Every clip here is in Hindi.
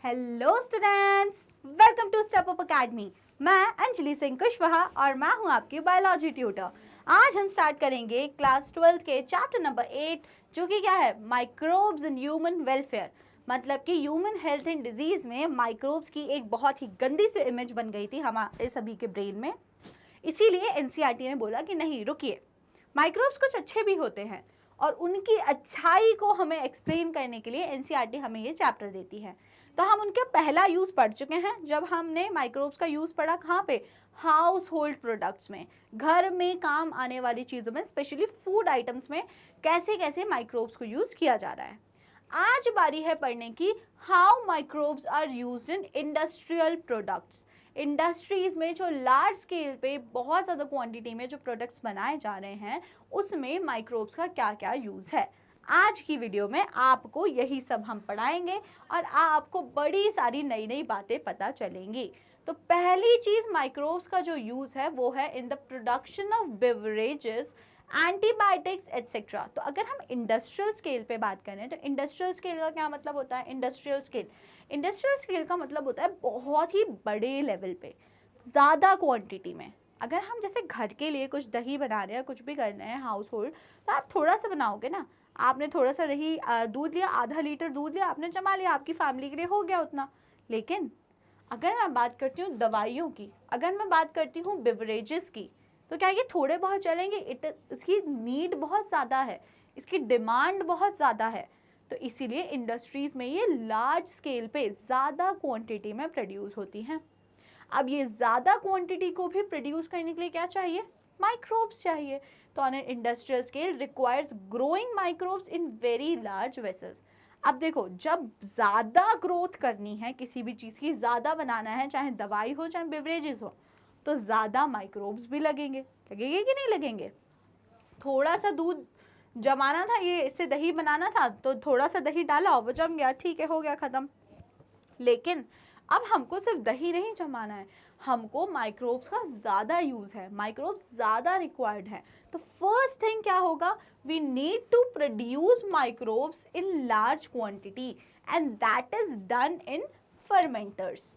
Hello students, welcome to step up academy. मैं अंजलि सिंह कुशवाहा और मैं हूं आपकी बायोलॉजी ट्यूटर। आज हम स्टार्ट करेंगे क्लास 12 के चैप्टर नंबर 8, जो कि क्या है, माइक्रोब्स इन ह्यूमन वेलफेयर। मतलब कि ह्यूमन हेल्थ एंड डिजीज में माइक्रोब्स की एक बहुत ही गंदी सी इमेज बन गई थी हमारे सभी के ब्रेन में। इसीलिए एनसीईआरटी ने बोला कि नहीं रुकिए, माइक्रोब्स कुछ अच्छे भी होते हैं और उनकी अच्छाई को हमें एक्सप्लेन करने के लिए एनसीईआरटी हमें ये चैप्टर देती है। तो हम उनका पहला यूज पढ़ चुके हैं, जब हमने माइक्रोब्स का यूज पढ़ा कहाँ पे, हाउस होल्ड प्रोडक्ट्स में, घर में काम आने वाली चीजों में, स्पेशली फूड आइटम्स में कैसे कैसे माइक्रोब्स को यूज किया जा रहा है। आज बारी है पढ़ने की how microbes are used in industrial products. Industries में जो लार्ज स्केल पे बहुत ज़्यादा क्वांटिटी में जो प्रोडक्ट्स बनाए जा रहे हैं, उसमें माइक्रोब्स का क्या क्या यूज़ है। आज की वीडियो में आपको यही सब हम पढ़ाएंगे और आपको बड़ी सारी नई नई बातें पता चलेंगी। तो पहली चीज़ माइक्रोब्स का जो यूज़ है वो है in the production of beverages, antibiotics etcetera. तो अगर हम इंडस्ट्रियल स्केल पे बात करें तो इंडस्ट्रियल स्केल का क्या मतलब होता है। इंडस्ट्रियल स्केल का मतलब होता है बहुत ही बड़े लेवल पे, ज़्यादा क्वांटिटी में। अगर हम जैसे घर के लिए कुछ दही बना रहे हैं, कुछ भी कर रहे हैं हाउस होल्ड, तो आप थोड़ा सा बनाओगे ना। आपने थोड़ा सा दही दूध लिया, आधा लीटर दूध लिया, आपने जमा लिया, आपकी फैमिली के लिए हो गया उतना। लेकिन अगर मैं बात करती हूँ दवाइयों की, अगर मैं बात करती हूँ बेवरेजेस की, तो क्या ये थोड़े बहुत चलेंगे। इसकी नीड बहुत ज़्यादा है, इसकी डिमांड बहुत ज़्यादा है। तो इसीलिए इंडस्ट्रीज़ में ये लार्ज स्केल पे ज़्यादा क्वांटिटी में प्रोड्यूस होती हैं। अब ये ज़्यादा क्वांटिटी को भी प्रोड्यूस करने के लिए क्या चाहिए, माइक्रोब्स चाहिए। तो on an industrial scale requires growing microbes in very large vessels. अब देखो, जब ज़्यादा ग्रोथ करनी है किसी भी चीज़ की, ज़्यादा बनाना है, चाहे दवाई हो चाहे बेवरेजेस हो, तो ज़्यादा माइक्रोब्स भी लगेंगे कि नहीं लगेंगे। थोड़ा सा दूध जमाना था, ये इससे दही बनाना था, तो थोड़ा सा दही डाला, वो जम गया, ठीक है, हो गया ख़त्म। लेकिन अब हमको सिर्फ दही नहीं जमाना है, हमको माइक्रोब्स का ज़्यादा यूज़ है, माइक्रोब्स ज़्यादा रिक्वायर्ड है। तो फर्स्ट थिंग क्या होगा, we need to produce microbes in large quantity and that is done in fermenters.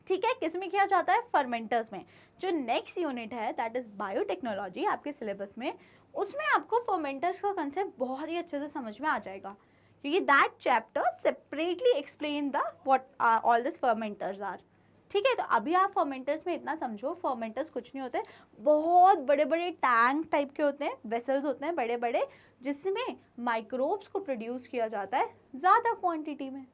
ठीक है, किस में किया जाता है, फर्मेंटर्स में। जो नेक्स्ट यूनिट है दैट इज बायोटेक्नोलॉजी आपके सिलेबस में, उसमें आपको फर्मेंटर्स का कंसेप्ट बहुत ही अच्छे से समझ में आ जाएगा, क्योंकि that chapter separately explain the what all this fermenters are. ठीक है, तो अभी आप फर्मेंटर्स में इतना समझो, फर्मेंटर्स कुछ नहीं होते, बहुत बड़े बड़े टैंक टाइप के होते हैं, वेसल्स होते हैं बड़े बड़े, जिसमें माइक्रोब्स को प्रोड्यूस किया जाता है ज़्यादा क्वांटिटी में।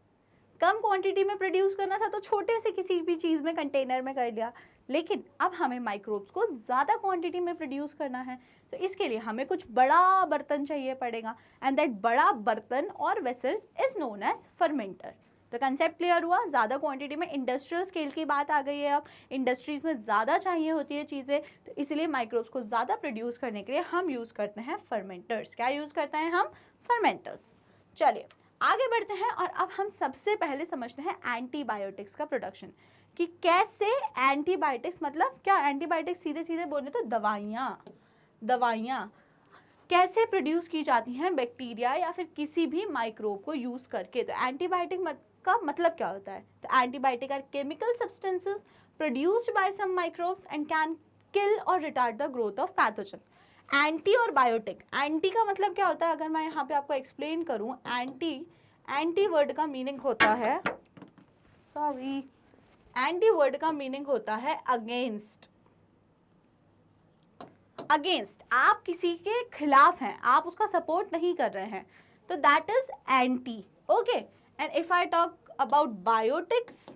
कम क्वांटिटी में प्रोड्यूस करना था तो छोटे से किसी भी चीज़ में, कंटेनर में कर लिया, लेकिन अब हमें माइक्रोब्स को ज़्यादा क्वांटिटी में प्रोड्यूस करना है, तो इसके लिए हमें कुछ बड़ा बर्तन चाहिए पड़ेगा, एंड दैट बड़ा बर्तन और vessel is known as fermenter. तो कंसेप्ट क्लियर हुआ, ज़्यादा क्वांटिटी में, इंडस्ट्रियल स्केल की बात आ गई है। अब इंडस्ट्रीज़ में ज़्यादा चाहिए होती है चीज़ें, तो इसलिए माइक्रोब्स को ज़्यादा प्रोड्यूस करने के लिए हम यूज़ करते हैं फर्मेंटर्स। क्या यूज़ करते हैं हम, फर्मेंटर्स। चलिए आगे बढ़ते हैं और अब हम सबसे पहले समझते हैं एंटीबायोटिक्स का प्रोडक्शन, कि कैसे एंटीबायोटिक्स, मतलब क्या एंटीबायोटिक्स, सीधे सीधे बोले तो दवाइयाँ कैसे प्रोड्यूस की जाती हैं बैक्टीरिया या फिर किसी भी माइक्रोब को यूज़ करके। तो एंटीबायोटिक का मतलब क्या होता है, तो antibiotic are chemical substances produced by some microbes and can kill or retard the growth of pathogen. Anti और बायोटिक, एंटी का मतलब क्या होता है, अगर मैं यहाँ पे आपको एक्सप्लेन करूँ, एंटी वर्ड का मीनिंग होता है, एंटी वर्ड का मीनिंग होता है अगेंस्ट। आप किसी के खिलाफ हैं, आप उसका सपोर्ट नहीं कर रहे हैं, तो that is anti. Okay, and if I talk about biotics,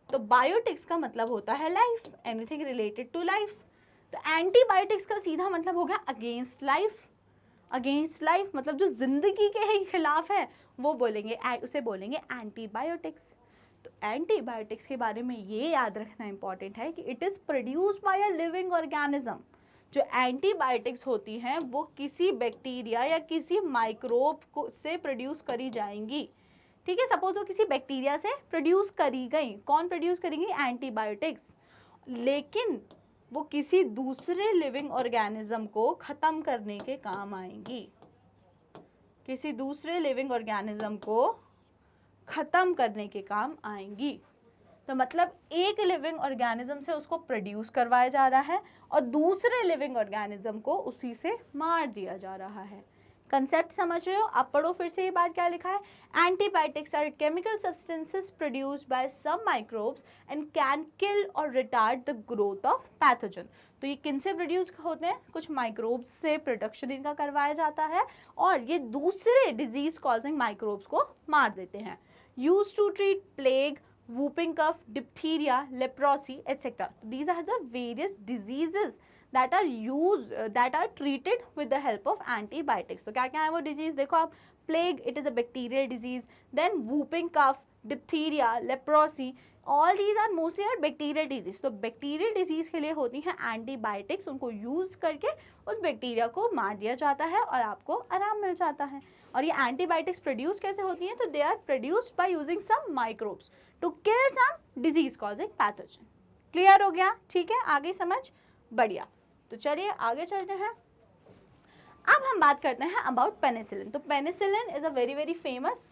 तो बायोटिक्स का मतलब होता है life, anything related to life. तो एंटीबायोटिक्स का सीधा मतलब हो गया अगेंस्ट लाइफ। अगेंस्ट लाइफ मतलब जो जिंदगी के ही खिलाफ है, वो बोलेंगे, उसे बोलेंगे एंटीबायोटिक्स। तो एंटीबायोटिक्स के बारे में ये याद रखना इंपॉर्टेंट है कि it is produced by a living organism. जो एंटीबायोटिक्स होती हैं वो किसी बैक्टीरिया या किसी माइक्रोब को से प्रोड्यूस करी जाएंगी। ठीक है, सपोज वो किसी बैक्टीरिया से प्रोड्यूस करी गई, कौन प्रोड्यूस करेंगी, एंटीबायोटिक्स, लेकिन वो किसी दूसरे लिविंग ऑर्गेनिज्म को ख़त्म करने के काम आएंगी, किसी दूसरे लिविंग ऑर्गेनिज्म को ख़त्म करने के काम आएंगी। तो मतलब एक लिविंग ऑर्गेनिज्म से उसको प्रोड्यूस करवाया जा रहा है और दूसरे लिविंग ऑर्गेनिज्म को उसी से मार दिया जा रहा है। कंसेप्ट समझ रहे हो? आप पढ़ो फिर से ये बात क्या लिखा है। Antibiotics are chemical substances produced by some microbes and can kill or retard the growth of pathogen. तो ये किन से प्रोड्यूस होते हैं? कुछ माइक्रोब्स से प्रोडक्शन इनका करवाया जाता है और ये दूसरे डिजीज कॉजिंग माइक्रोब्स को मार देते हैं। Used to treat plague, whooping cough, diphtheria, leprosy, etc. These are the various diseases that are used, that are treated with the help of antibiotics. तो क्या क्या है वो disease? देखो आप, plague, it is a bacterial disease. Then whooping cough, diphtheria, leprosy, all these are mostly are bacterial disease. तो bacterial disease के लिए होती हैं antibiotics, उनको use करके उस बैक्टीरिया को मार दिया जाता है और आपको आराम मिल जाता है। और ये एंटीबायोटिक्स प्रोड्यूस कैसे होती हैं? तो they are produced by using some microbes to kill some disease causing pathogen. Clear हो गया? ठीक है, आगे समझ? बढ़िया। तो चलिए आगे चलते हैं। अब हम बात करते हैं अबाउट पेनिसिलिन। तो penicillin is a very very famous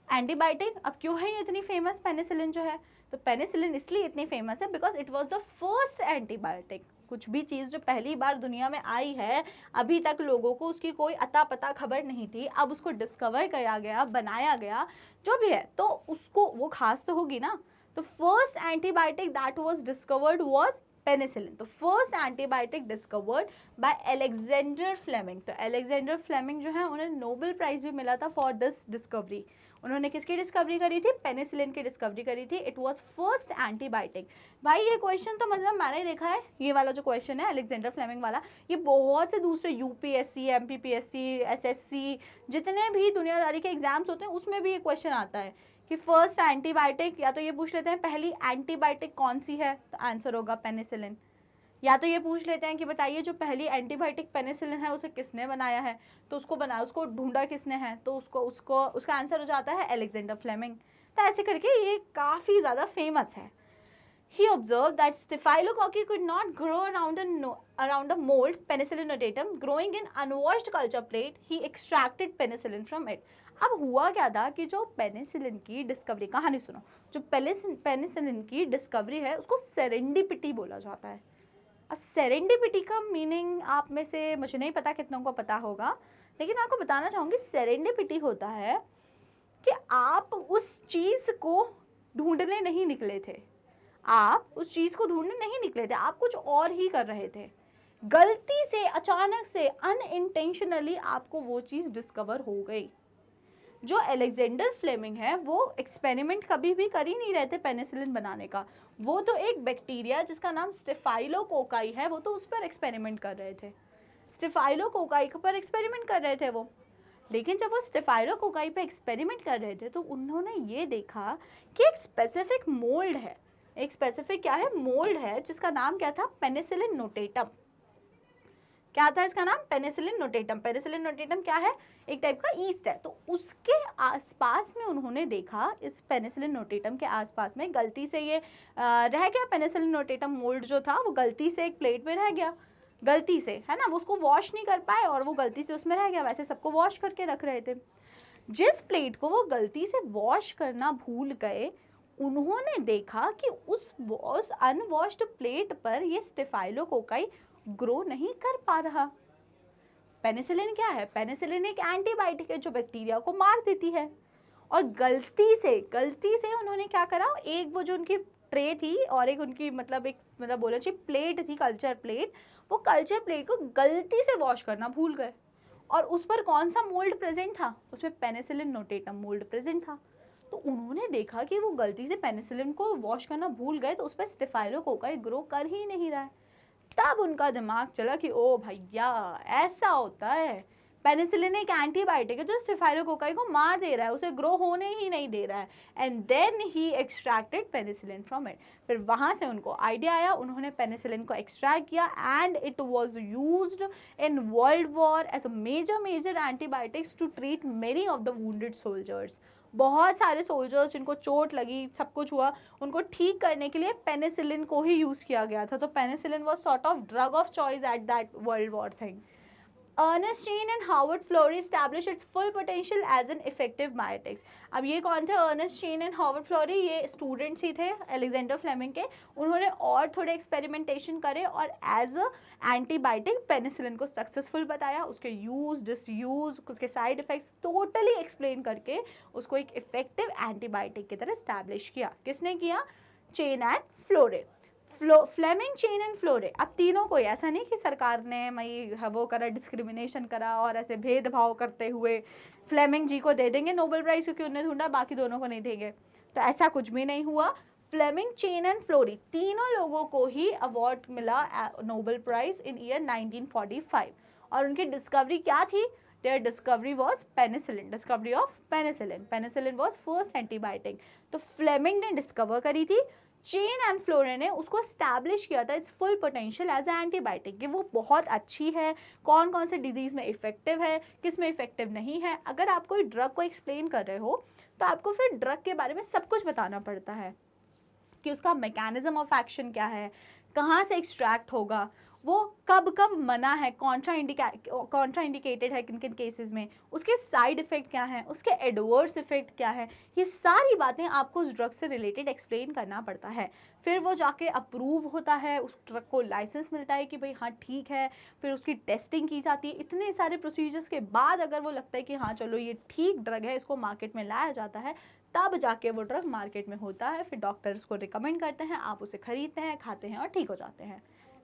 antibiotic. अब क्यों है ये इतनी फेमस पेनिसिलिन जो है? तो पेनिसिलिन इसलिए इतनी फेमस है because it was the first antibiotic. कुछ भी चीज़ जो पहली बार दुनिया में आई है, अभी तक लोगों को उसकी कोई अता पता खबर नहीं थी, अब उसको डिस्कवर किया गया, बनाया गया, जो भी है, तो उसको वो खास तो होगी ना। तो first antibiotic that was discovered was penicillin. तो first antibiotic discovered by Alexander Fleming. तो अलेक्जेंडर फ्लेमिंग जो है उन्हें नोबेल प्राइज भी मिला था फॉर दिस डिस्कवरी। उन्होंने किसकी डिस्कवरी करी थी? पेनिसिलिन की डिस्कवरी करी थी। It was first antibiotic. भाई ये क्वेश्चन तो मतलब मैंने देखा है, ये वाला जो क्वेश्चन है अलेक्जेंडर फ्लेमिंग वाला, ये बहुत से दूसरे यूपीएससी, एमपीपीएससी, एसएससी, जितने भी दुनियादारी के एग्जाम्स होते हैं उसमें भी ये क्वेश्चन आता है कि फर्स्ट एंटीबायोटिक, या तो ये पूछ लेते हैं पहली एंटीबायोटिक कौन सी है, तो आंसर होगा पेनिसिलिन। या तो ये पूछ लेते हैं कि बताइए जो पहली एंटीबायोटिक पेनिसिलिन है उसे किसने बनाया है, तो उसको ढूंढा किसने है, तो उसका आंसर हो जाता है अलेक्जेंडर फ्लेमिंग। तो ऐसे करके ये काफ़ी ज़्यादा फेमस है। He observed that Staphylococcus could not grow around a mold, Penicillium notatum, growing in unwashed culture plate. He extracted penicillin from it. अब हुआ क्या था कि जो पेनिसिलिन की डिस्कवरी, कहानी सुनो, जो पेनिसिलिन की डिस्कवरी है उसको सेरेंडिपिटी बोला जाता है। अब सेरेंडिपिटी का मीनिंग आप में से, मुझे नहीं पता कितनों को पता होगा, लेकिन मैं आपको बताना चाहूँगी सेरेंडिपिटी होता है कि आप उस चीज़ को ढूंढने नहीं निकले थे, आप उस चीज़ को ढूंढने नहीं निकले थे, आप कुछ और ही कर रहे थे, गलती से अचानक से अनइंटेंशनली आपको वो चीज़ डिस्कवर हो गई। जो अलेक्जेंडर फ्लेमिंग है वो एक्सपेरिमेंट कभी भी कर ही नहीं रहे थे पेनिसिलिन बनाने का, वो तो एक बैक्टीरिया जिसका नाम स्टेफाइलोकोकाई है, वो तो उस पर एक्सपेरिमेंट कर रहे थे, स्टेफाइलोकोकाई पर एक्सपेरिमेंट कर रहे थे वो। लेकिन जब वो स्टेफाइलोकोकाई पे एक्सपेरिमेंट कर रहे थे तो उन्होंने ये देखा कि एक स्पेसिफिक मोल्ड है, एक स्पेसिफिक क्या है, मोल्ड है, जिसका नाम क्या था, पेनिसिलिन नोटेटम। क्या था इसका नाम? Penicillin notatum. पेनिसिलिन नोटेटम क्या है? एक टाइप का ईस्ट है। तो उसके आसपास में उन्होंने देखा, इस पेनिसिलिन नोटेटम के आसपास में गलती से ये रह गया, पेनिसिलिन नोटेटम मोल्ड जो था वो गलती से एक प्लेट में रह गया, गलती से, है ना, वो उसको वॉश नहीं कर पाए और वो गलती से उसमें रह गया। वैसे सबको वॉश करके रख रहे थे, जिस प्लेट को वो गलती से वॉश करना भूल गए, उन्होंने देखा कि उस अनवॉश्ड प्लेट पर ये स्टेफाइलोकोकाई ग्रो नहीं कर पा रहा। पेनिसिलिन क्या है? पेनिसिलिन एक एंटीबायोटिक है जो बैक्टीरिया को मार देती है। और गलती से उन्होंने क्या करा, एक वो जो उनकी ट्रे थी और एक उनकी मतलब बोला चाहिए प्लेट थी, कल्चर प्लेट, वो कल्चर प्लेट को गलती से वॉश करना भूल गए और उस पर कौन सा मोल्ड प्रेजेंट था? उसमें पेनिसिलिन नोटेटम मोल्ड प्रेजेंट था। तो उन्होंने देखा कि वो गलती से पेनिसिलिन को वॉश करना भूल गए, तो उस पर स्टेफाइलोकोकाई ग्रो कर ही नहीं रहा है। तब उनका दिमाग चला कि ओ भैया ऐसा होता है, पेनिसिलिन एक एंटीबायोटिक है जो स्टेफाइलोकोकाई को मार दे रहा है, उसे ग्रो होने ही नहीं दे रहा है। And then he extracted penicillin from it. फिर वहाँ से उनको आइडिया आया, उन्होंने पेनिसिलिन को एक्सट्रैक्ट किया and it was used in world war as a major antibiotics to treat many of the wounded soldiers. बहुत सारे सोल्जर्स जिनको चोट लगी, सब कुछ हुआ, उनको ठीक करने के लिए पेनिसिलिन को ही यूज़ किया गया था। तो penicillin was sort of drug of choice at that world war thing. Ernest Chain and Harvard Florey establish its full potential as an effective biotics. अब ये कौन थे? Ernest Chain and Harvard Florey, ये स्टूडेंट्स ही थे अलेक्जेंडर फ्लेमिंग के। उन्होंने और थोड़े एक्सपेरिमेंटेशन करे और एज अ एंटीबायोटिक पेनिसिलिन को सक्सेसफुल बताया, उसके यूज, डिसयूज, उसके साइड इफेक्ट्स टोटली एक्सप्लेन करके उसको एक इफेक्टिव एंटीबायोटिक की तरह एस्टैब्लिश किया। किसने किया? Chain and Florey. Fleming, Chain and Florey. अब तीनों को, ऐसा नहीं कि सरकार ने वो करा, डिस्क्रिमिनेशन करा और ऐसे भेदभाव करते हुए फ्लेमिंग जी को दे देंगे नोबेल प्राइज क्योंकि उन्हें ढूंढा, बाकी दोनों को नहीं देंगे, तो ऐसा कुछ भी नहीं हुआ। फ्लेमिंग, चेन एंड फ्लोरी तीनों लोगों को ही अवार्ड मिला नोबेल प्राइज इन ईयर 1945। और उनकी डिस्कवरी क्या थी? Their discovery was penicillin, discovery of penicillin. Penicillin was first antibiotic. तो फ्लेमिंग ने डिस्कवर करी थी, चेन एंड फ्लोरे ने उसको एस्टैब्लिश किया था its full potential as a antibiotic, कि वो बहुत अच्छी है, कौन कौन से डिजीज में इफेक्टिव है, किस में इफेक्टिव नहीं है। अगर आप कोई ड्रग को एक्सप्लेन कर रहे हो तो आपको फिर ड्रग के बारे में सब कुछ बताना पड़ता है कि उसका मैकेनिज्म ऑफ एक्शन क्या है, कहाँ से एक्सट्रैक्ट होगा, वो कब कब मना है, कॉन्ट्रा इंडिकेटेड है किन किन केसेस में, उसके साइड इफेक्ट क्या है, उसके एडवर्स इफेक्ट क्या है, ये सारी बातें आपको उस ड्रग से रिलेटेड एक्सप्लेन करना पड़ता है। फिर वो जाके अप्रूव होता है, उस ड्रग को लाइसेंस मिलता है कि भाई हाँ ठीक है, फिर उसकी टेस्टिंग की जाती है। इतने सारे प्रोसीजर्स के बाद अगर वो लगता है कि हाँ चलो ये ठीक ड्रग है, इसको मार्केट में लाया जाता है, तब जाके वो ड्रग मार्केट में होता है। फिर डॉक्टर्स को रिकमेंड करते हैं, आप उसे खरीदते हैं, खाते हैं और ठीक हो जाते हैं।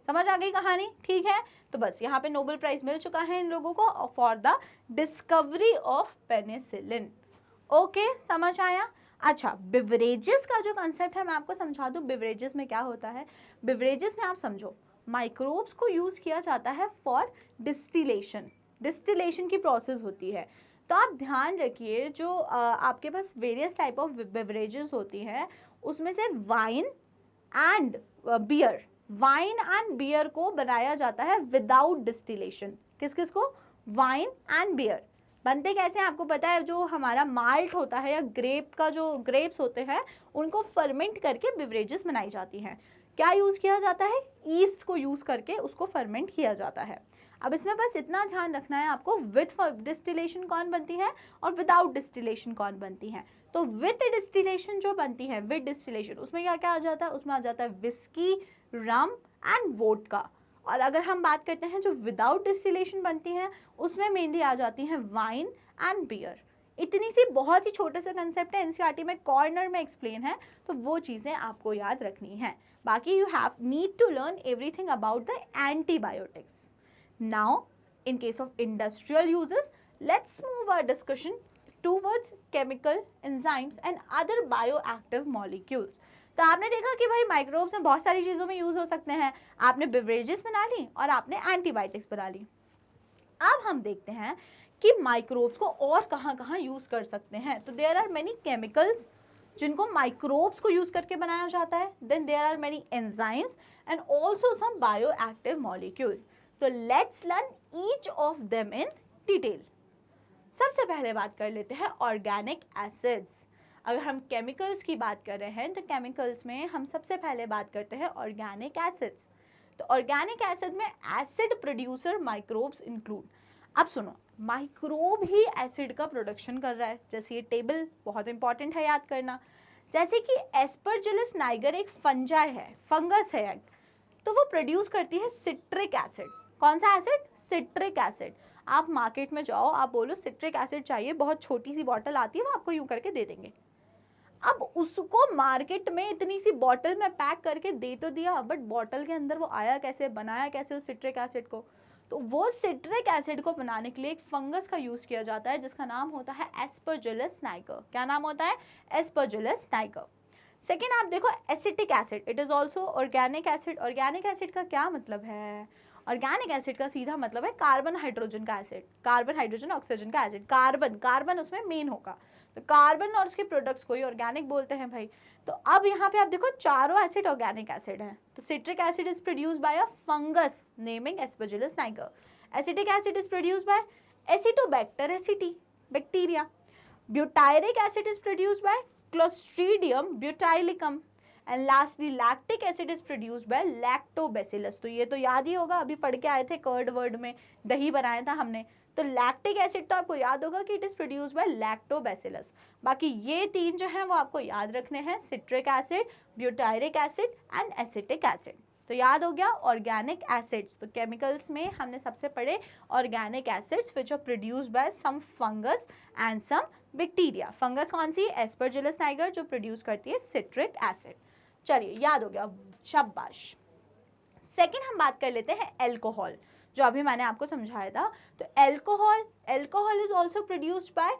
समझ आ गई कहानी? ठीक है, तो बस यहाँ पे नोबेल प्राइज मिल चुका है इन लोगों को for the discovery of penicillin. Okay, समझ आया? अच्छा, बिवरेजेस का जो कंसेप्ट है मैं आपको समझा दूं। बिवरेजेस में क्या होता है? बिवरेजेस में आप समझो, माइक्रोब्स को यूज किया जाता है फॉर डिस्टिलेशन। डिस्टिलेशन की प्रोसेस होती है, तो आप ध्यान रखिए जो आपके पास वेरियस टाइप ऑफ बिवरेजेस होती हैं, उसमें से wine and beer, wine and beer को बनाया जाता है विदाउट डिस्टिलेशन। किस किस को? Wine and beer. बनते कैसे हैं आपको पता है? जो हमारा माल्ट होता है या ग्रेप का जो ग्रेप्स होते हैं उनको फर्मेंट करके बिवरेजेस बनाई जाती हैं। क्या यूज़ किया जाता है? ईस्ट को यूज़ करके उसको फर्मेंट किया जाता है। अब इसमें बस इतना ध्यान रखना है आपको, विथ डिस्टिलेशन कौन बनती है और विदाउट डिस्टिलेशन कौन बनती है। तो विथ डिस्टिलेशन जो बनती है, विथ डिस्टिलेशन, उसमें क्या क्या आ जाता है? उसमें आ जाता है विस्की, रम एंड वोडका। और अगर हम बात करते हैं जो विदाउट डिस्टिलेशन बनती हैं, उसमें मेनली आ जाती हैं वाइन एंड बियर। इतनी सी बहुत ही छोटे से कंसेप्ट है, एनसीईआरटी में कॉर्नर में एक्सप्लेन है, तो वो चीज़ें आपको याद रखनी है। बाकी you have need to learn everything about the antibiotics. Now, in case of industrial uses, let's move our discussion towards chemical enzymes and other bioactive molecules. तो आपने देखा कि भाई माइक्रोब्स में बहुत सारी चीज़ों में यूज़ हो सकते हैं। आपने बिवरेजेस बना ली और आपने एंटीबायोटिक्स बना ली। अब हम देखते हैं कि माइक्रोब्स को और कहाँ कहाँ यूज़ कर सकते हैं। तो देयर आर मेनी केमिकल्स जिनको माइक्रोब्स को यूज़ करके बनाया जाता है। Then there are many enzymes and also some bioactive molecules. तो let's learn each of them in detail. सबसे पहले बात कर लेते हैं ऑर्गेनिक एसिड्स। अगर हम केमिकल्स की बात कर रहे हैं तो केमिकल्स में हम सबसे पहले बात करते हैं ऑर्गेनिक एसिड्स। तो ऑर्गेनिक एसिड में एसिड प्रोड्यूसर माइक्रोब्स इंक्लूड। अब सुनो, माइक्रोब ही एसिड का प्रोडक्शन कर रहा है। जैसे ये टेबल बहुत इंपॉर्टेंट है याद करना। जैसे कि एस्परजिलस नाइगर एक फंजाई है, फंगस है, तो वो प्रोड्यूस करती है सिट्रिक एसिड। कौन सा एसिड? Citric acid. आप मार्केट में जाओ, आप बोलो सिट्रिक एसिड चाहिए, बहुत छोटी सी बॉटल आती है, वो आपको यूं करके दे देंगे। अब उसको मार्केट में इतनी सी बॉटल में पैक करके दे तो दिया, बट बॉटल के अंदर वो आया कैसे, बनाया कैसे उस सिट्रिक एसिड को? तो वो सिट्रिक एसिड को बनाने के लिए एक फंगस का यूज किया जाता है जिसका नाम होता है एस्परजिलस नाइगर। क्या नाम होता है? Aspergillus Niger. सेकेंड आप देखो acetic acid, it is also organic acid. Organic acid का क्या मतलब है? ऑर्गेनिक एसिड का सीधा मतलब है कार्बन हाइड्रोजन का एसिड, कार्बन हाइड्रोजन ऑक्सीजन का एसिड। कार्बन उसमें मेन होगा, तो कार्बन और उसके प्रोडक्ट्स को ही ऑर्गेनिक बोलते हैं भाई। तो अब यहाँ पे आप देखो चारों एसिड ऑर्गेनिक एसिड है। तो citric acid is produced by a fungus naming Aspergillus Niger. Acetic acid is produced by Acetobacter एसिटी, bacteria. Butyric acid is produced by clostridium butylicum and lastly lactic acid is produced by lactobacillus. तो ये तो याद ही होगा, अभी पढ़ के आए थे कर्ड वर्ड में, दही बनाया था हमने। तो लैक्टिक एसिड तो आपको याद होगा कि it is produced by lactobacillus. बाकी ये तीन जो हैं वो आपको याद रखने हैं, citric acid, butyric acid and acetic acid. तो याद हो गया ऑर्गेनिक एसिड्स। तो केमिकल्स में हमने सबसे पढ़े organic acids which are produced by some fungus and some bacteria. Fungus कौन सी? एस्परजिलस नाइगर, जो प्रोड्यूस करती है सिट्रिक एसिड। चलिए याद हो गया, शाबाश। सेकेंड हम बात कर लेते हैं एल्कोहल, जो अभी मैंने आपको समझाया था। तो alcohol is also produced by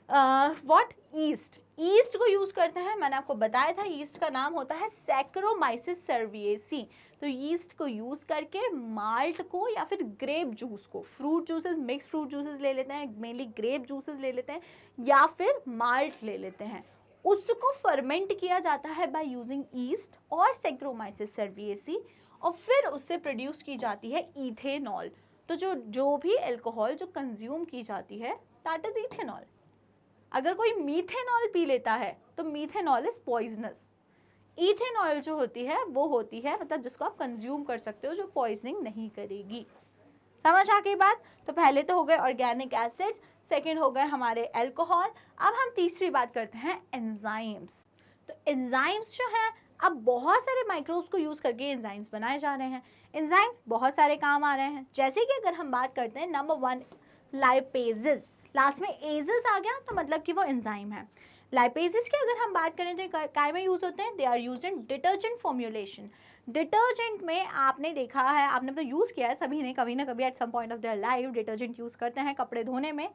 what? East. East को यूज करते हैं, मैंने आपको बताया था ईस्ट का नाम होता है सैक्रोमाइसिस सर्विएसी। तो ईस्ट को यूज करके माल्ट को या फिर ग्रेप जूस को, fruit juices, mix fruit juices ले लेते हैं, मेनली ग्रेप जूसेस ले लेते हैं या फिर माल्ट ले लेते हैं, उसको फर्मेंट किया जाता है बाय यूजिंग ईस्ट और सैक्रोमाइसिस सर्विएसी, और फिर उससे प्रोड्यूस की जाती है इथेनॉल। तो जो भी एल्कोहल जो कंज्यूम की जाती है दैट इज इथेनॉल। अगर कोई मीथेनॉल पी लेता है तो मीथेनॉल इज पॉइजनस। इथेनॉल जो होती है वो होती है मतलब जिसको आप कंज्यूम कर सकते हो, जो पॉइजनिंग नहीं करेगी। समझ आ गई बात? तो पहले तो हो गए ऑर्गेनिक एसिड्स, सेकेंड हो गए हमारे एल्कोहल। अब हम तीसरी बात करते हैं एंजाइम्स। तो एंजाइम्स जो हैं, अब बहुत सारे माइक्रोब्स को यूज करके एंजाइम्स बनाए जा रहे हैं। एंजाइम्स बहुत सारे काम आ रहे हैं, जैसे कि अगर हम बात करते हैं नंबर 1 लाइपेजेस, लास्ट में एजेस आ गया तो मतलब कि वो एंजाइम है। लाइपेजेस की अगर हम बात करें तो काय में यूज होते हैं? They are used in detergent formulation. Detergent में आपने देखा है, आपने तो यूज किया है सभी ने कभी ना कभी at some point of their life, detergent use करते हैं कपड़े धोने में।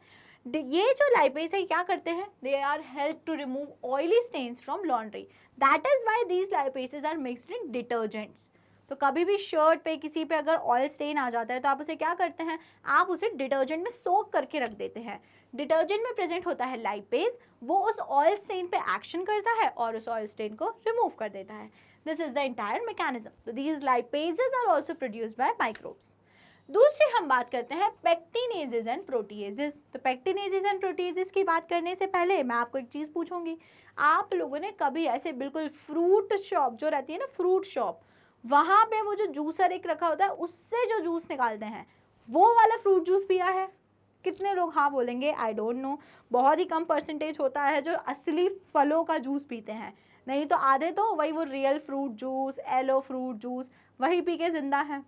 ये जो लाइपेज है क्या करते हैं? They are help to remove oily stains from laundry, that is why these lipases are mixed in detergents. तो कभी भी शर्ट पे किसी पे अगर ऑयल स्टेन आ जाता है तो आप उसे क्या करते हैं? आप उसे डिटर्जेंट में सोक करके रख देते हैं। डिटर्जेंट में प्रेजेंट होता है लाइपेज, वो उस ऑयल स्टेन पे एक्शन करता है और उस ऑयल स्टेन को रिमूव कर देता है। This is the entire mechanism. तो these lipases are also produced by microbes. दूसरी हम बात करते हैं पेक्टिनेजेस एंड प्रोटीएजेस। तो पेक्टिनेजेस एंड प्रोटीएजेस की बात करने से पहले मैं आपको एक चीज पूछूंगी, आप लोगों ने कभी ऐसे बिल्कुल फ्रूट शॉप जो रहती है ना, फ्रूट शॉप, वहां पे वो जो जूसर एक रखा होता है उससे जो जूस निकालते हैं वो वाला फ्रूट जूस पिया है? कितने लोग हाँ बोलेंगे? आई डोंट नो, बहुत ही कम परसेंटेज होता है जो असली फलों का जूस पीते हैं, नहीं तो आधे तो वही वो real fruit juice, yellow fruit juice वही पी के जिंदा है।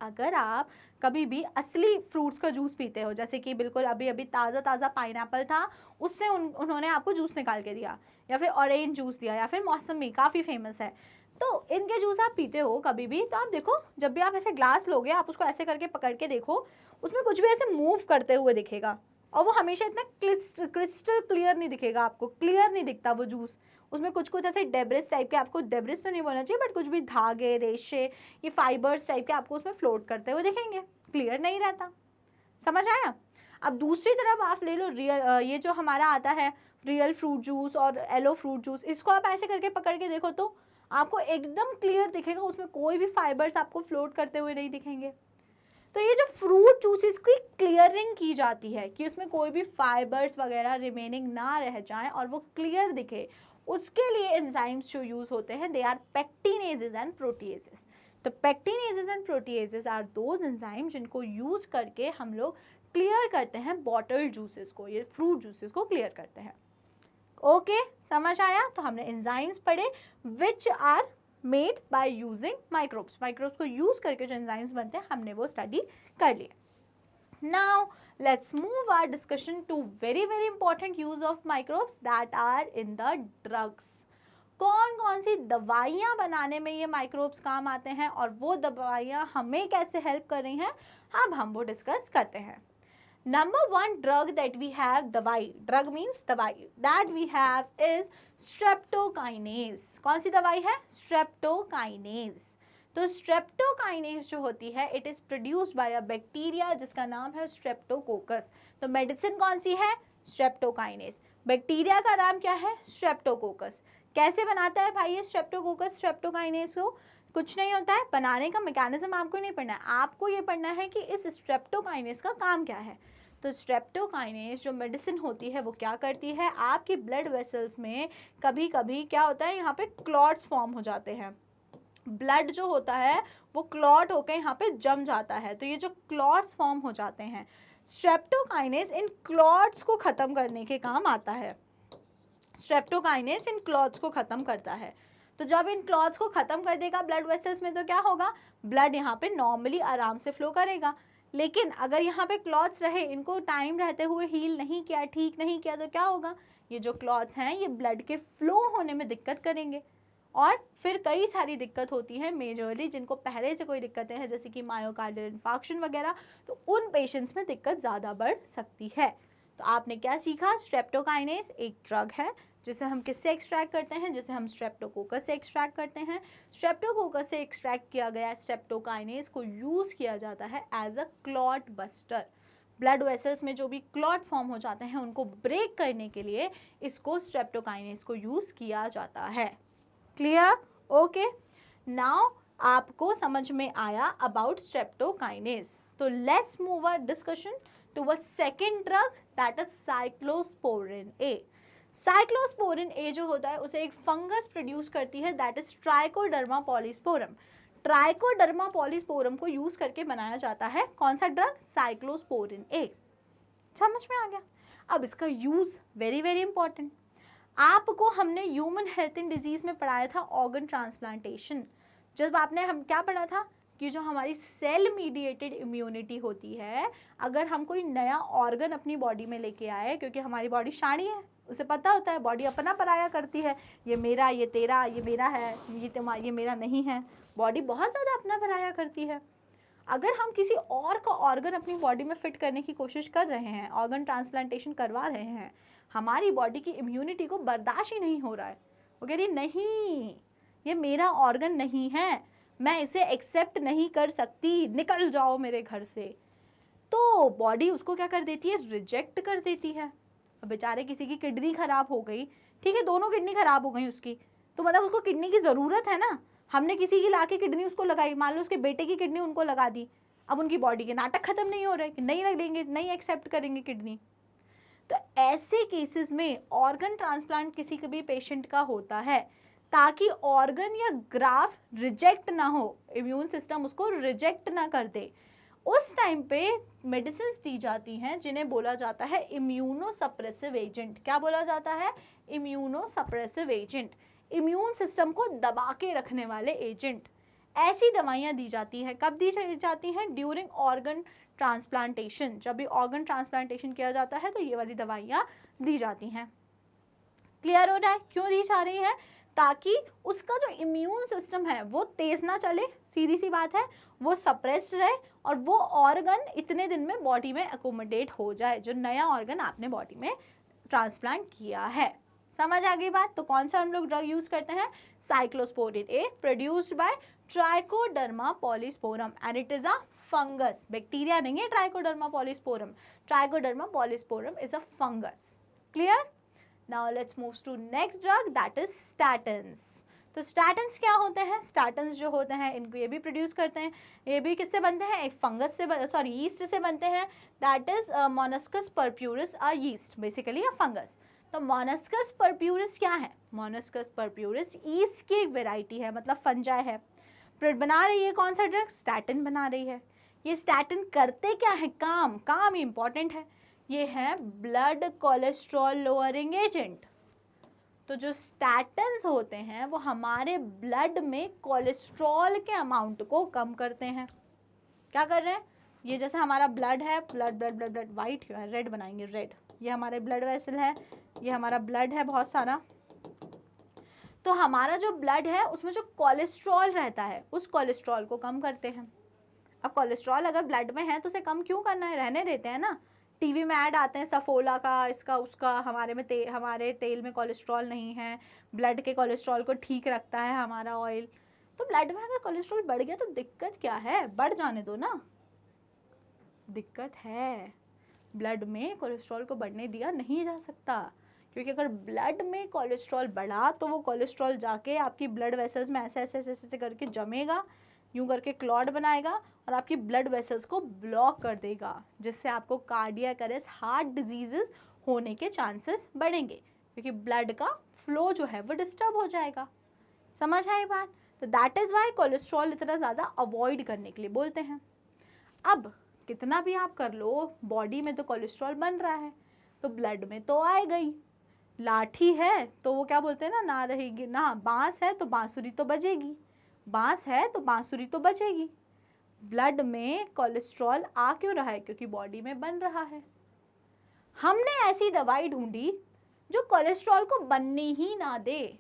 अगर आप कभी भी असली फ्रूट्स का जूस पीते हो, जैसे कि बिल्कुल अभी अभी ताज़ा ताज़ा पाइनएप्पल था उससे उन्होंने आपको जूस निकाल के दिया, या फिर ऑरेंज जूस दिया, या फिर मौसमी काफ़ी फेमस है, तो इनके जूस आप पीते हो कभी भी, तो आप देखो जब भी आप ऐसे ग्लास लोगे आप उसको ऐसे करके पकड़ के देखो, उसमें कुछ भी ऐसे मूव करते हुए दिखेगा, और वो हमेशा इतना क्रिस्टल क्लियर नहीं दिखेगा आपको, क्लियर नहीं दिखता वो जूस। उसमें कुछ कुछ ऐसे डेब्रिस टाइप के, आपको डेब्रिस तो नहीं बोलना चाहिए बट कुछ भी धागे, रेशे, ये फाइबर्स टाइप के आपको उसमें फ्लोट करते हुए दिखेंगे, क्लियर नहीं रहता। समझ आया? अब दूसरी तरफ आप ले लो रियल, ये जो हमारा आता है रियल फ्रूट जूस और येलो फ्रूट जूस, इसको आप ऐसे करके पकड़ के देखो तो आपको एकदम क्लियर दिखेगा, उसमें कोई भी फाइबर्स आपको फ्लोट करते हुए नहीं दिखेंगे। तो ये जो फ्रूट जूसेस की क्लियरिंग की जाती है कि उसमें कोई भी फाइबर्स वगैरह रिमेनिंग ना रह जाएं और वो क्लियर दिखे, उसके लिए एंजाइम्स जो यूज होते हैं they are pectinases and proteases. तो pectinases and proteases are those enzyme जिनको यूज करके हम लोग क्लियर करते हैं बॉटल जूसेस को, ये फ्रूट जूसेस को क्लियर करते हैं। ओके, समझ आया? तो हमने एंजाइम्स पढ़े which are made by using microbes, microbes को यूज करके जो एंजाइम्स बनते हैं हमने वो स्टडी कर लिए। Now let's move our discussion to very very important use of microbes that are in the drugs. कौन कौन सी दवाइयाँ बनाने में ये माइक्रोब्स काम आते हैं और वो दवाइयाँ हमें कैसे हेल्प कर रही हैं, अब हम वो डिस्कस करते हैं। Number 1 drug that we have, दवाई, drug means दवाई, that we have is streptokinase। कौन सी दवाई है? streptokinase। तो streptokinase जो होती है it is produced by a bacteria जिसका नाम है streptococcus। तो मेडिसिन कौन सी है? streptokinase। बैक्टीरिया का नाम क्या है? streptococcus। कैसे बनाता है भाई ये streptococcus streptokinase को? कुछ नहीं होता है, बनाने का मैकेनिज्म आपको नहीं पढ़ना है, आपको ये पढ़ना है कि इस स्ट्रेप्टोकाइनेस का काम क्या है। तो स्ट्रेप्टोकाइनेस जो मेडिसिन होती है वो क्या करती है, आपकी ब्लड वेसल्स में कभी कभी क्या होता है, यहाँ पे क्लॉट्स फॉर्म हो जाते हैं, ब्लड जो होता है वो क्लॉट होकर यहाँ पे जम जाता है। तो ये जो क्लॉट्स फॉर्म हो जाते हैं, स्ट्रेप्टोकाइनेस इन क्लॉट्स को खत्म करने के काम आता है। स्ट्रेप्टोकाइनेस इन क्लॉट्स को खत्म करता है। तो जब इन क्लॉट्स को खत्म कर देगा ब्लड वेसल्स में, तो क्या होगा, ब्लड यहाँ पे नॉर्मली आराम से फ्लो करेगा। लेकिन अगर यहाँ पे क्लॉट्स रहे, इनको टाइम रहते हुए हील नहीं किया, ठीक नहीं किया, तो क्या होगा, ये जो क्लॉट्स हैं ये ब्लड के फ्लो होने में दिक्कत करेंगे। और फिर कई सारी दिक्कत होती है मेजरली, जिनको पहले से कोई दिक्कतें हैं जैसे कि मायोकार्डियल इन्फार्क्शन वगैरह, तो उन पेशेंट्स में दिक्कत ज़्यादा बढ़ सकती है। तो आपने क्या सीखा, स्ट्रेप्टोकाइनेस एक ड्रग है जिसे हम किससे एक्सट्रैक्ट करते हैं, जिसे हम स्ट्रेप्टोकोकस से एक्सट्रैक्ट करते हैं। स्ट्रेप्टोकोकस से एक्सट्रैक्ट किया गया स्ट्रेप्टोकाइनेस को यूज़ किया जाता है as a clot buster. Blood vessels में जो भी क्लॉट फॉर्म हो जाते हैं उनको ब्रेक करने के लिए इसको स्ट्रेप्टोकाइनेस को यूज़ किया जाता है। क्लियर? ओके, नाउ आपको समझ में आया अबाउट स्ट्रेप्टोकाइनेस। तो let's move our discussion to a second drug that is cyclosporin A. Cyclosporin A जो होता है उसे एक फंगस प्रोड्यूस करती है that is Trichoderma polysporum. Trichoderma polysporum को यूज करके बनाया जाता है कौन सा ड्रग, साइक्लोस्पोरिन ए। समझ में आ गया? अब इसका यूज वेरी वेरी इंपॉर्टेंट, आपको हमने ह्यूमन हेल्थ एंड डिजीज में पढ़ाया था ऑर्गन ट्रांसप्लांटेशन। जब आपने हम क्या पढ़ा था कि जो हमारी सेल मीडिएटेड इम्यूनिटी होती है, अगर हम कोई नया ऑर्गन अपनी बॉडी में लेके आए, क्योंकि हमारी बॉडी शाणी है, उसे पता होता है बॉडी अपना पराया करती है, ये मेरा, ये तेरा, ये मेरा है, ये मेरा नहीं है, बॉडी बहुत ज़्यादा अपना पराया करती है। अगर हम किसी और का ऑर्गन अपनी बॉडी में फिट करने की कोशिश कर रहे हैं, ऑर्गन ट्रांसप्लांटेशन करवा रहे हैं, हमारी बॉडी की इम्यूनिटी को बर्दाश्त ही नहीं हो रहा है, वो कह रही नहीं, ये मेरा ऑर्गन नहीं है, मैं इसे एक्सेप्ट नहीं कर सकती, निकल जाओ मेरे घर से, तो बॉडी उसको क्या कर देती है, रिजेक्ट कर देती है। अब बेचारे किसी की किडनी खराब हो गई, ठीक है, दोनों किडनी खराब हो गई उसकी, तो मतलब उसको किडनी की ज़रूरत है ना, हमने किसी की लाके किडनी उसको लगाई, मान लो उसके बेटे की किडनी उनको लगा दी, अब उनकी बॉडी के नाटक खत्म नहीं हो रहे कि नहीं लगेंगे, नहीं एक्सेप्ट करेंगे किडनी। तो ऐसे केसेस में ऑर्गन ट्रांसप्लांट किसी भी पेशेंट का होता है ताकि ऑर्गन या ग्राफ्ट रिजेक्ट ना हो, इम्यून सिस्टम उसको रिजेक्ट ना कर दे। उस टाइम पे मेडिसिन दी जाती हैं जिन्हें बोला जाता है इम्यूनो सप्रेसिव एजेंट। क्या बोला जाता है? Immuno suppressive agent, immune system को दबा के रखने वाले एजेंट। ऐसी दवाइयाँ दी जाती हैं, कब दी जाती हैं? During organ transplantation. जब भी ऑर्गन ट्रांसप्लांटेशन किया जाता है तो ये वाली दवाइयाँ दी जाती हैं। क्लियर हो रहा है? क्यों दी जा रही है? ताकि उसका जो इम्यून सिस्टम है वो तेज ना चले, सीधी सी बात है, वो सप्रेस्ड रहे और वो ऑर्गन इतने दिन में बॉडी में अकोमोडेट हो जाए, जो नया ऑर्गन आपने बॉडी में ट्रांसप्लांट किया है। समझ आ गई बात? तो कौन सा हम लोग ड्रग यूज करते हैं? Cyclosporin A, produced by Trichoderma polysporum and it is a fungus. Bacteria नहीं है Trichoderma polysporum, Trichoderma polysporum is a fungus. Clear? Now let's move to next drug that is statins. तो statins क्या होते हैं? statins जो होते हैं इनको ये भी प्रोड्यूस करते हैं, ये भी किससे बनते हैं? एक फंगस से, सॉरी यीस्ट से बनते हैं, that is Monoscus purpuris a yeast, basically a fungus। तो Monoscus purpuris क्या है? Monoscus purpuris yeast की एक वेराइटी है, मतलब फंजाई है। बना रही है कौन सा ड्रग? स्टैटिन बना रही है। ये स्टैटिन करते क्या है? काम इंपॉर्टेंट है, ये है ब्लड कोलेस्ट्रॉल लोअरिंग एजेंट। तो जो स्टैटिन्स होते हैं वो हमारे ब्लड में कोलेस्ट्रॉल के अमाउंट को कम करते हैं। क्या कर रहे हैं? ये जैसे हमारा ब्लड है, ब्लड वाइट क्यों है? रेड बनाएंगे, रेड। ये हमारे ब्लड वेसल है, ये हमारा ब्लड है बहुत सारा। तो हमारा जो ब्लड है उसमें जो कोलेस्ट्रॉल रहता है उस कोलेस्ट्रॉल को कम करते हैं। अब कोलेस्ट्रॉल अगर ब्लड में है तो उसे कम क्यों करना है? रहने देते हैं ना। टीवी में ऐड आते हैं सफोला का, इसका उसका, हमारे तेल में कोलेस्ट्रॉल नहीं है, ब्लड के कोलेस्ट्रॉल को ठीक रखता है हमारा ऑयल। तो ब्लड में अगर कोलेस्ट्रॉल बढ़ गया तो दिक्कत क्या है? बढ़ जाने दो ना। दिक्कत है, ब्लड में कोलेस्ट्रॉल को बढ़ने दिया नहीं जा सकता, क्योंकि अगर ब्लड में कोलेस्ट्रॉल बढ़ा तो वो कोलेस्ट्रॉल जाके आपकी ब्लड वेसल्स में ऐसे करके जमेगा, यूं करके क्लॉट बनाएगा और आपकी ब्लड वेसल्स को ब्लॉक कर देगा, जिससे आपको कार्डियक अरेस्ट, हार्ट डिजीजेस होने के चांसेस बढ़ेंगे, क्योंकि ब्लड का फ्लो जो है वो डिस्टर्ब हो जाएगा। समझ आई बात? तो दैट इज वाई कोलेस्ट्रॉल इतना ज़्यादा अवॉइड करने के लिए बोलते हैं। अब कितना भी आप कर लो, बॉडी में तो कोलेस्ट्रॉल बन रहा है, तो ब्लड में तो आएगा ही। लाठी है तो वो क्या बोलते हैं ना, ना रहेगी ना, बांस है तो बांसुरी तो बजेगी, बांस है तो बांसुरी तो बजेगी। ब्लड में कोलेस्ट्रॉल आ क्यों रहा है? क्योंकि बॉडी में बन रहा है। हमने ऐसी दवाई ढूंढी जो कोलेस्ट्रॉल को बनने ही ना दे।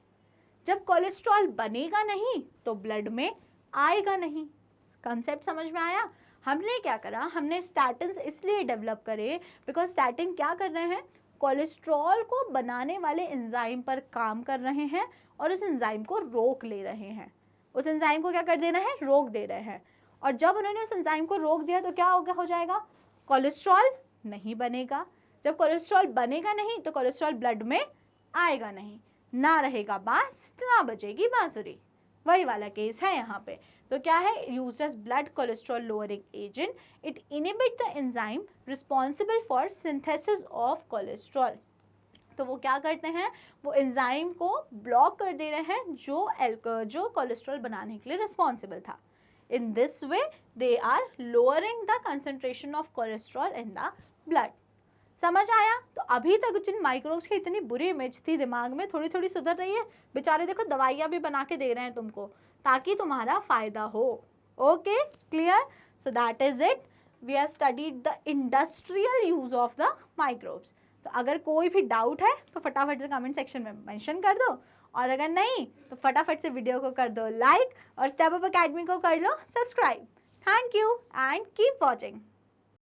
जब कोलेस्ट्रॉल बनेगा नहीं तो ब्लड में आएगा नहीं। कंसेप्ट समझ में आया? हमने क्या करा, हमने स्टैटिन्स इसलिए डेवलप करे बिकॉज स्टैटिन क्या कर रहे हैं, कोलेस्ट्रॉल को बनाने वाले एंजाइम पर काम कर रहे हैं और उस एंजाइम को रोक ले रहे हैं। उस एंजाइम को क्या कर देना है, रोक दे रहे हैं। और जब उन्होंने उस एंजाइम को रोक दिया तो क्या हो जाएगा, कोलेस्ट्रॉल नहीं बनेगा। जब कोलेस्ट्रॉल बनेगा नहीं तो कोलेस्ट्रॉल ब्लड में आएगा नहीं, ना रहेगा बांस ना बजेगी बांसुरी। वही वाला केस है यहाँ पे। तो क्या है, used as blood cholesterol lowering agent, it inhibit the enzyme responsible for synthesis of cholesterol. तो वो क्या करते हैं, वो एंजाइम को ब्लॉक कर दे रहे हैं जो कोलेस्ट्रॉल बनाने के लिए रिस्पॉन्सिबल था। In this way they are lowering the concentration of cholesterol in the blood. समझ आया? तो अभी तक जिन माइक्रोब्स की इतनी बुरी इमेज थी दिमाग में, थोड़ी थोड़ी सुधर रही है। बेचारे देखो दवाइयाँ भी बना के दे रहे हैं तुमको ताकि तुम्हारा फायदा हो। Okay, clear? So that is it, we are studied the industrial use of the microbes. तो अगर कोई भी डाउट है तो फटाफट से कमेंट सेक्शन में मेंशन कर दो, और अगर नहीं तो फटाफट से वीडियो को कर दो लाइक और स्टेप अप अकेडमी को कर लो subscribe. Thank you and keep watching.